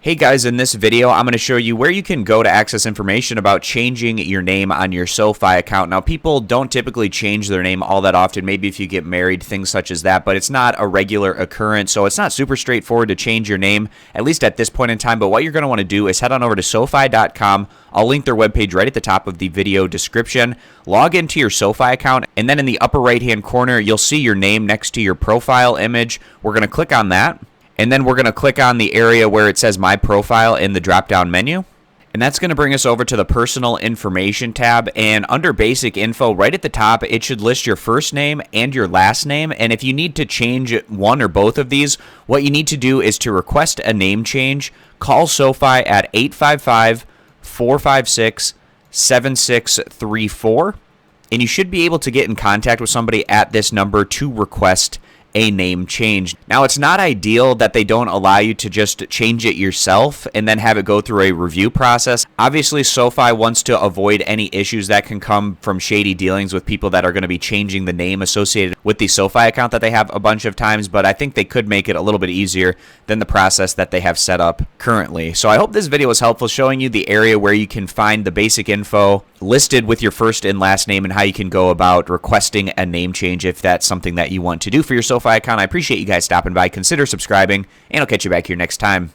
Hey guys, in this video, I'm going to show you where you can go to access information about changing your name on your Sofi account. Now, people don't typically change their name all that often, maybe if you get married, things such as that, but it's not a regular occurrence, so it's not super straightforward to change your name, at least at this point in time. But what you're going to want to do is head on over to Sofi.com. I'll link their webpage right at the top of the video description. Log into your Sofi account, and then in the upper right-hand corner, you'll see your name next to your profile image. We're going to click on that. And then we're going to click on the area where it says My Profile in the drop-down menu. And that's going to bring us over to the Personal Information tab. And under Basic Info, right at the top, it should list your first name and your last name. And if you need to change one or both of these, what you need to do is to request a name change. Call Sofi at 855-456-7634. And you should be able to get in contact with somebody at this number to request a name change. Now, it's not ideal that they don't allow you to just change it yourself and then have it go through a review process. Obviously, Sofi wants to avoid any issues that can come from shady dealings with people that are going to be changing the name associated with the Sofi account that they have a bunch of times, but I think they could make it a little bit easier than the process that they have set up currently. So I hope this video was helpful, showing you the area where you can find the basic info listed with your first and last name and how you can go about requesting a name change if that's something that you want to do for your Sofi account. I appreciate you guys stopping by. Consider subscribing, and I'll catch you back here next time.